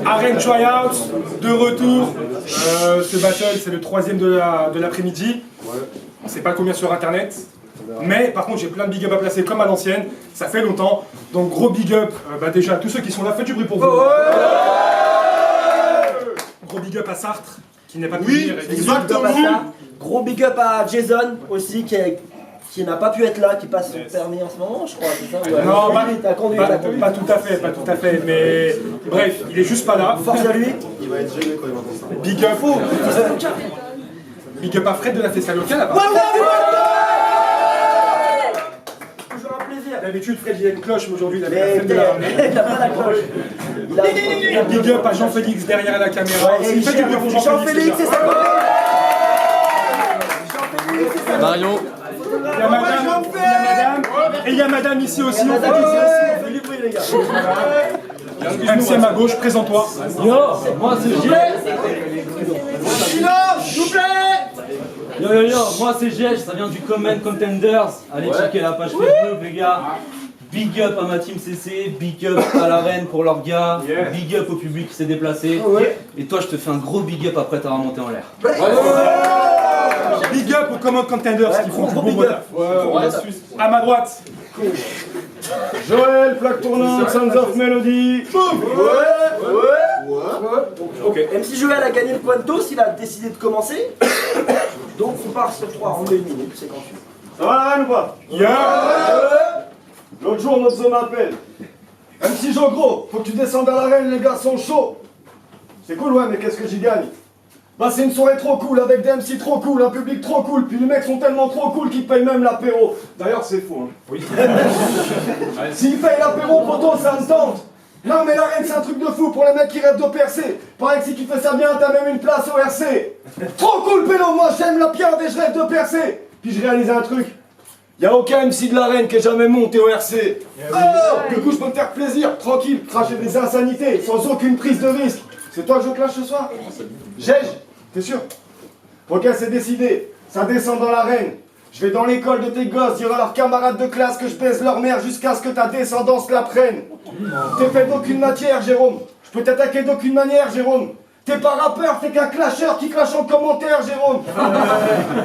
Arène Tryout, de retour. Ce battle, c'est le troisième de l'après-midi. On sait pas combien sur internet. Mais par contre, j'ai plein de big up à placer comme à l'ancienne. Ça fait longtemps. Donc gros big up déjà à tous ceux qui sont là. Faites du bruit pour vous. Gros big up à Sartre, qui n'est pas pu venir. Exactement. Gros big up à Jason aussi, qui n'a pas pu être là, qui passe son permis en ce moment, je crois, c'est ça? Ouais. Non, pas tout à fait, mais bref, il est juste pas là. Force à lui. Il va être gêné quand il va entendre ça. Big up. Big up à Fred de la Festa Locale. À part. Toujours un plaisir. D'habitude, Fred il a une cloche, mais aujourd'hui il avait la flemme de la ramener. Il a pas la cloche. Big up à Jean-Félix derrière la caméra. Ouais, Faites du bruit pour Jean-Félix, c'est ça. Marion. Il y a madame, et il y a madame ici aussi. On fait du bruit, les gars. MC à ma gauche, présente-toi. Yo, moi c'est Gilles. Silence, s'il vous plaît. Yo, moi c'est Gilles, ça vient du Comment Contenders. Allez checker la page Facebook, les gars. Big up à ma team CC, big up à l'arène pour leurs gars, big up au public qui s'est déplacé. Et toi, je te fais un gros big up après t'avoir monté en l'air. Big up aux Command Contenders qui font du bon taf. À ma droite. Joël, plaque tournante, Sons of Melody. Ok. MC Joël a gagné le Quantos, il a décidé de commencer. Donc on part sur 3 rounds de 1 minute, c'est quand tu veux. Ça va la reine ou pas? L'autre jour, notre zone m'appelle. MC Jogro, faut que tu descendes à l'arène, les gars sont chauds. C'est cool, ouais, mais qu'est-ce que j'y gagne? Bah, c'est une soirée trop cool, avec des MC trop cool, un public trop cool, puis les mecs sont tellement trop cool qu'ils payent même l'apéro. D'ailleurs, c'est faux, hein. Oui. S'ils payent l'apéro, poto, ça me tente. Non, mais l'arène, c'est un truc de fou pour les mecs qui rêvent de percer. Pareil que si tu fais ça bien, t'as même une place au RC. Trop cool, pélo, moi j'aime la pierre et je rêve de percer. Puis je réalise un truc. Y'a aucun MC de l'arène qui ait jamais monté au RC. Du coup, je peux me faire plaisir, tranquille, cracher des insanités, sans aucune prise de risque. C'est toi que je clash ce soir? Gège, t'es sûr? Ok, c'est décidé. Ça descend dans l'arène. Je vais dans l'école de tes gosses dire à leurs camarades de classe que je baise leur mère jusqu'à ce que ta descendance la prenne. T'es fait d'aucune matière, Jérôme. Je peux t'attaquer d'aucune manière, Jérôme. T'es pas rappeur, t'es qu'un clasheur qui clash en commentaire, Jérôme.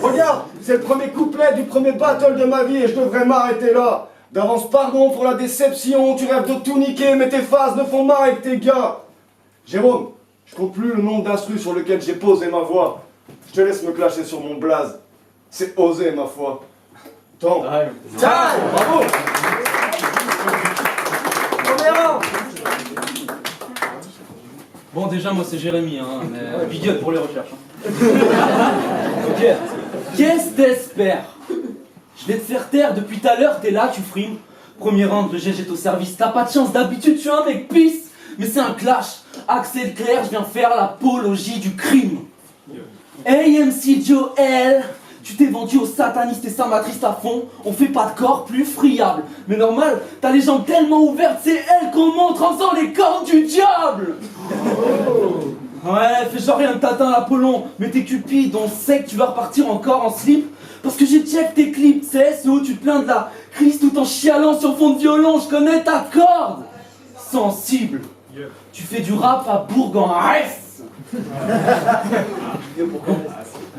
Regarde, c'est le premier couplet du premier battle de ma vie et je devrais m'arrêter là. D'avance, pardon pour la déception, tu rêves de tout niquer, mais tes phases ne font marre avec tes gars. Jérôme, je compte plus le nombre d'instrus sur lequel j'ai posé ma voix. Je te laisse me clasher sur mon blaze. C'est osé, ma foi. Temps. Bravo. Bon, déjà, moi c'est Jérémy, hein, mais big up pour les recherches. Ok. Qu'est-ce que t'espères? Je vais te faire taire depuis tout à l'heure, t'es là, tu frimes. Premier round, le GG est au service. T'as pas de chance, d'habitude, tu es un mec pisse. Mais c'est un clash. Axel Claire, je viens faire l'apologie du crime. Hey MC Joel, tu t'es vendu aux satanistes et ça m'attriste à fond. On fait pas de corps plus friable. Mais normal, t'as les jambes tellement ouvertes, c'est elle qu'on montre en faisant les cornes du diable. Ouais, fais genre rien de t'atteint l'Apollon. Mais t'es cupide, on sait que tu vas repartir encore en slip. Parce que j'ai check tes clips, c'est où tu te plains de la crise tout en chialant sur fond de violon. Je connais ta corde. Sensible. Tu fais du rap à Bourg-en-Bresse.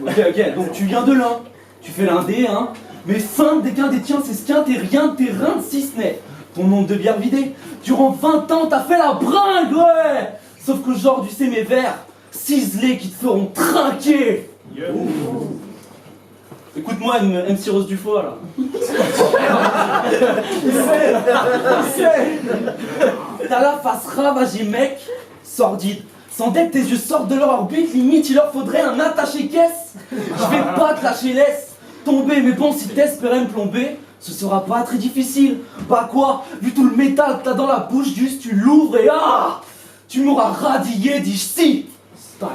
Ok, donc tu viens de là, tu fais l'indé, hein, mais fin dès qu'un des tiens c'est ce qu'un t'es rien de tes reins si ce n'est ton nombre de bières vidées. Durant 20 ans, t'as fait la bringue, ouais. Sauf qu'aujourd'hui, c'est mes vers ciselés qui te feront trinquer. Écoute-moi, MC Rose du Foie, là. T'as la face ravagée, mec, sordide. Sans dès que tes yeux sortent de leur orbite, limite il leur faudrait un attaché-caisse. Je vais pas te lâcher, laisse tomber, mais bon, si t'espérais me plomber, ce sera pas très difficile. Bah quoi, vu tout le métal que t'as dans la bouche, juste tu l'ouvres et ah, tu m'auras radié, dis-je si. Style.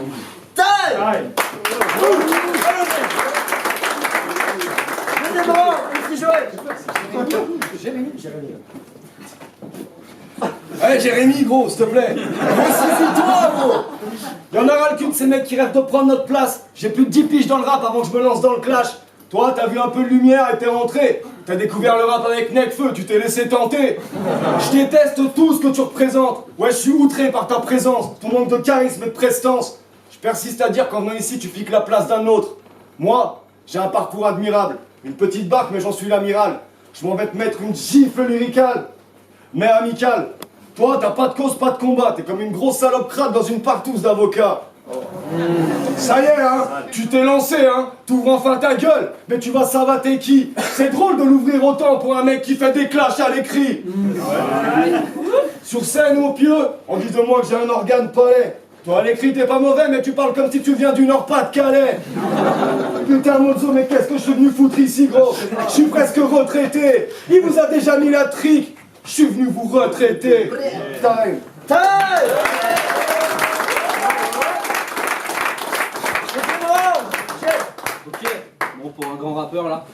Hey Jérémy, gros, s'il te plaît. Ressaisis-toi, gros. Y'en aura le cul de ces mecs qui rêvent de prendre notre place. J'ai plus de 10 piges dans le rap avant que je me lance dans le clash. Toi, t'as vu un peu de lumière et t'es rentré. T'as découvert le rap avec Necfeu, tu t'es laissé tenter. Je déteste tout ce que tu représentes. Ouais, je suis outré par ta présence, ton manque de charisme et de prestance. Je persiste à dire qu'en venant ici, tu piques la place d'un autre. Moi, j'ai un parcours admirable. Une petite barque, mais j'en suis l'amiral. Je m'en vais te mettre une gifle lyricale, mais amicale. Toi, t'as pas de cause, pas de combat. T'es comme une grosse salope crade dans une partouze d'avocat. Ça y est, hein, tu t'es lancé, hein, t'ouvres enfin ta gueule, mais tu vas savater qui? C'est drôle de l'ouvrir autant pour un mec qui fait des clashs à l'écrit. Sur scène ou au pieu, on dit de moi que j'ai un organe palais. Toi à l'écrit t'es pas mauvais, mais tu parles comme si tu viens du Nord-Pas-de-Calais. Putain Mozo, mais qu'est-ce que je suis venu foutre ici, gros? Je suis presque retraité. Il vous a déjà mis la trique. Je suis venu vous retraiter. Time. Ok, bon pour un grand rappeur là.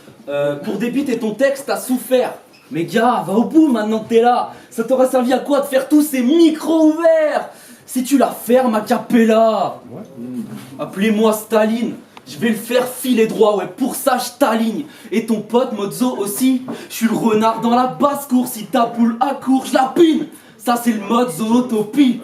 Pour débiter ton texte, t'as souffert. Mais gars, va au bout maintenant que t'es là. Ça t'aura servi à quoi de faire tous ces micros ouverts si tu la fermes a cappella? Appelez-moi Staline. Je vais le faire filer droit, ouais, pour ça je t'aligne. Et ton pote Mozo aussi. Je suis le renard dans la basse-cour. Si ta poule accourt, je la pine. Ça c'est le mode zootopie.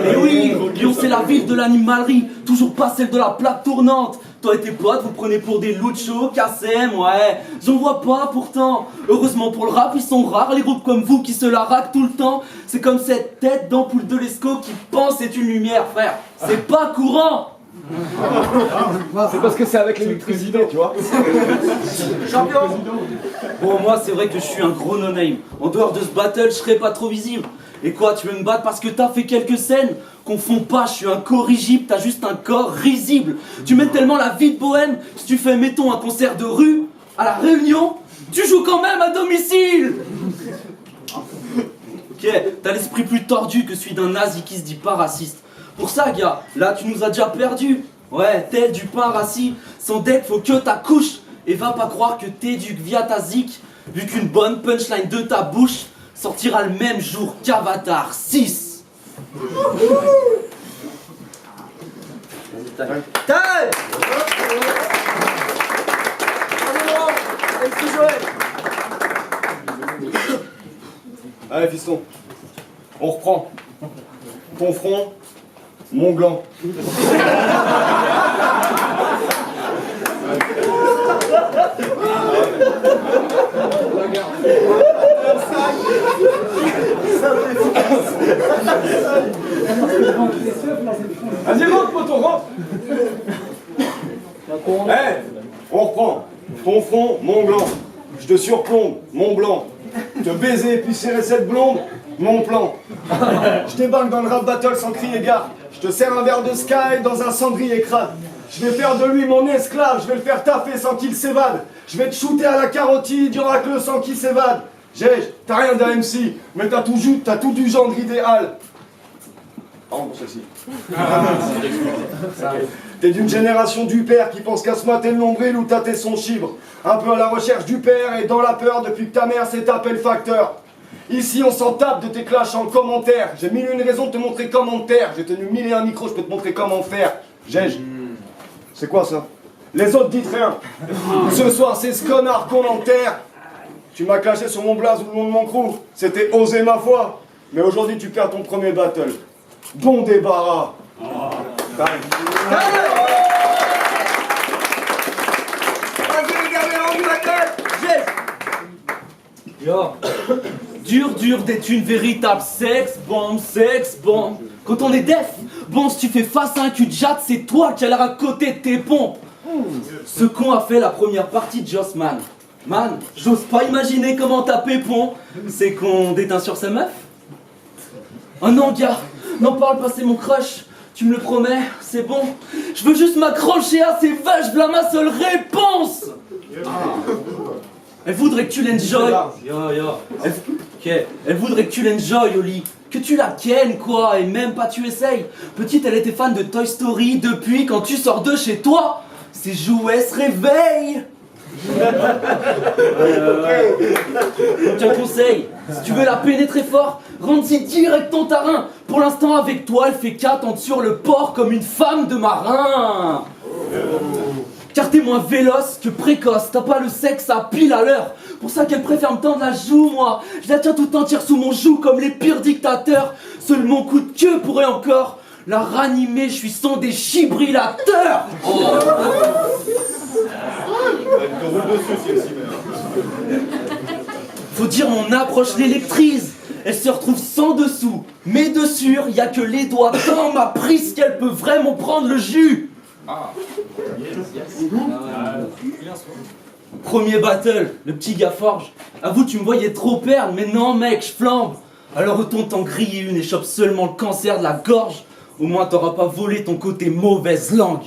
Et oui, Lyon c'est la ville de l'animalerie. Toujours pas celle de la plaque tournante. Toi et tes potes vous prenez pour des luchos, KSM, ouais. J'en vois pas pourtant. Heureusement pour le rap, ils sont rares les groupes comme vous qui se la raquent tout le temps. C'est comme cette tête d'ampoule de l'Esco qui pense c'est une lumière, frère. C'est pas courant. C'est parce que c'est avec l'électricité, tu vois. Champion. Bon, moi c'est vrai que je suis un gros no-name. En dehors de ce battle, je serais pas trop visible. Et quoi, tu veux me battre parce que t'as fait quelques scènes? Confonds pas, je suis un corrigible, t'as juste un corps risible. Tu mets tellement la vie de bohème, si tu fais, mettons, un concert de rue, à la Réunion, tu joues quand même à domicile. Ok, t'as l'esprit plus tordu que celui d'un nazi qui se dit pas raciste. Pour ça, gars, là tu nous as déjà perdu. Ouais, tel du pain rassis, sans deck, faut que t'accouches. Et va pas croire que t'éduques via ta zik, vu qu'une bonne punchline de ta bouche sortira le même jour qu'Avatar 6. Taille. Allez fiston, on reprend. Ton front, mon gland. Vas-y, rentre, poteau, rentre. Hey, on reprend. Ton front, mon gland. Je te surplombe, mon blanc. Te baiser et puis serrer cette blonde, mon plan. Je débarque dans le rap battle sans crier gare. Je te sers un verre de Sky dans un cendrier crade. Je vais faire de lui mon esclave, je vais le faire taffer sans qu'il s'évade. Je vais te shooter à la carotide, il y aura que le sang qui s'évade. T'as rien d'un MC, mais t'as tout du genre idéal. Pardon pour celle-ci. T'es d'une génération du père qui pense qu'à se mater le nombril ou tâter son chibre. Un peu à la recherche du père et dans la peur depuis que ta mère s'est tapé le facteur. Ici on s'en tape de tes clashs en commentaire. J'ai mille et une raisons de te montrer comment te taire. J'ai tenu 1001 micros, je peux te montrer comment faire. C'est quoi ça? Les autres dites rien. Ce soir c'est ce connard qu'on enterre. Tu m'as clashé sur mon blaze ou le nom de mon crew. C'était oser ma foi. Mais aujourd'hui tu perds ton premier battle. Bon débarras. Yo. Dur d'être une véritable sexe bombe. Quand on est def, bon si tu fais face à un cul de jatte, c'est toi qui as l'air à côté de tes pompes. Ce con a fait la première partie de Jossman. Man, j'ose pas imaginer comment taper pont. C'est qu'on déteint sur sa meuf? Oh non gars, n'en parle pas, c'est mon crush. Tu me le promets, c'est bon. Je veux juste m'accrocher à ces vaches, v'là ma seule réponse. Elle voudrait que tu l'enjoy. Elle voudrait que tu l'enjoy au lit. Que tu la kennes quoi, et même pas tu essayes. Petite, elle était fan de Toy Story. Depuis quand tu sors de chez toi, ses jouets se réveillent. Donc un conseil, si tu veux la pénétrer fort, rentre-y direct ton tarin. Pour l'instant avec toi, elle fait qu'attendre sur le port comme une femme de marin. Car t'es moins véloce que précoce, t'as pas le sexe à pile à l'heure. Pour ça qu'elle préfère me tendre la joue, moi. Je la tiens tout entière sous mon joug comme les pires dictateurs. Seul mon coup de queue pourrait encore la ranimer, je suis son défibrillateur. Faut dire mon approche l'électrise. Elle se retrouve sans dessous, mais de sûr, y a que les doigts dans ma prise qu'elle peut vraiment prendre le jus. Premier battle, le petit gars forge. Avoue, tu me voyais trop perdre, mais non mec, je flambe. Alors retourne t'en griller une et chope seulement le cancer de la gorge. Au moins t'auras pas volé ton côté mauvaise langue.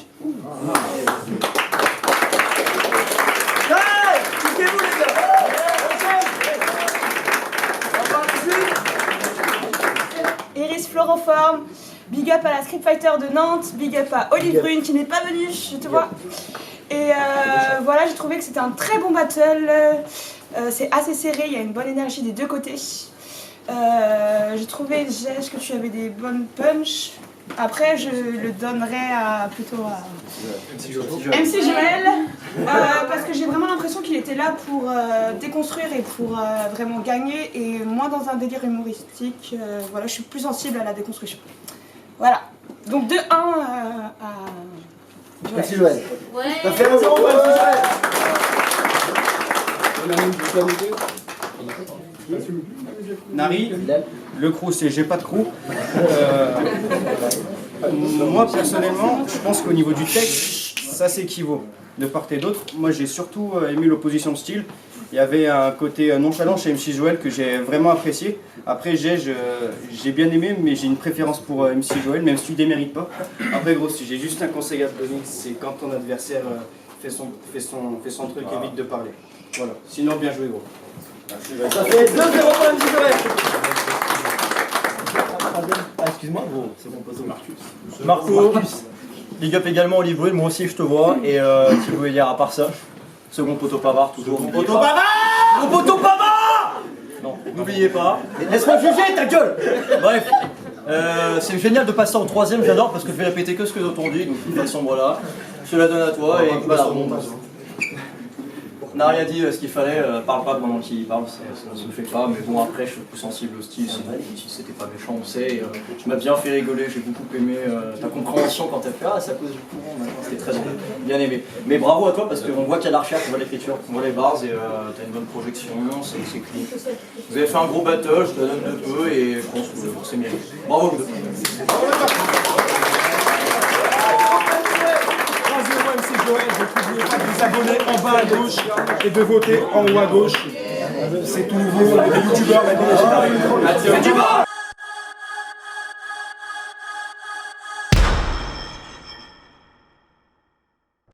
Iris Floroforme, big up à la Street Fighter de Nantes, big up à Olive Brune qui n'est pas venue, je te vois. Et voilà, j'ai trouvé que c'était un très bon battle. C'est assez serré, il y a une bonne énergie des deux côtés. J'ai trouvé, Jess, que tu avais des bonnes punches. Après, je le donnerais plutôt à MC Joël, parce que j'ai vraiment l'impression qu'il était là pour déconstruire et pour vraiment gagner, et moins dans un délire humoristique. Voilà, je suis plus sensible à la déconstruction. Voilà. Donc 2-1 à Joël. Merci Joël. Ouais. T'as fait un zéro, merci Joël. Nari, le crew c'est j'ai pas de crew. Moi personnellement, je pense qu'au niveau du texte, ça s'équivaut de part et d'autre. Moi j'ai surtout aimé l'opposition de style. Il y avait un côté nonchalant chez MC Joël que j'ai vraiment apprécié. Après j'ai bien aimé, mais j'ai une préférence pour MC Joël, même si tu ne démérites pas. Après gros, si j'ai juste un conseil à te donner, c'est quand ton adversaire fait son truc, évite de parler. Voilà. Sinon bien joué gros. Ça fait 2-0 pour MC Joël. Ah, excuse-moi, gros, c'est mon poteau Marco. Big up également Olive Brune, moi aussi je te vois. Et si vous voulez dire à part ça, second poteau Pavard, toujours. Mon poteau Pavard. Mon poteau Pavard. Non, n'oubliez pas. Laisse-moi juger, ta gueule. Bref, c'est génial de passer en troisième, j'adore parce que je vais répéter que ce que les autres ont dit. Donc de toute façon, voilà, je te la donne à toi. Et voilà, bon, on n'a rien dit ce qu'il fallait, parle pas pendant qu'il parle, ça ne se fait pas, mais bon après je suis plus sensible au style, si c'était pas méchant on sait, tu m'as bien fait rigoler, j'ai beaucoup aimé ta compréhension quand t'as fait ah c'est à cause du courant maintenant, c'était très bien aimé. Mais bravo à toi parce qu'on voit qu'il y a de la recherche, on voit l'écriture, on voit les bars et t'as une bonne projection, c'est clean. Vous avez fait un gros battle, je te la donne de peu et je pense que c'est mérité. Bravo vous deux. MC Joël, donc n'oubliez pas de vous abonner en bas à gauche et de voter en haut à gauche. C'est tout nouveau, les youtubeurs, la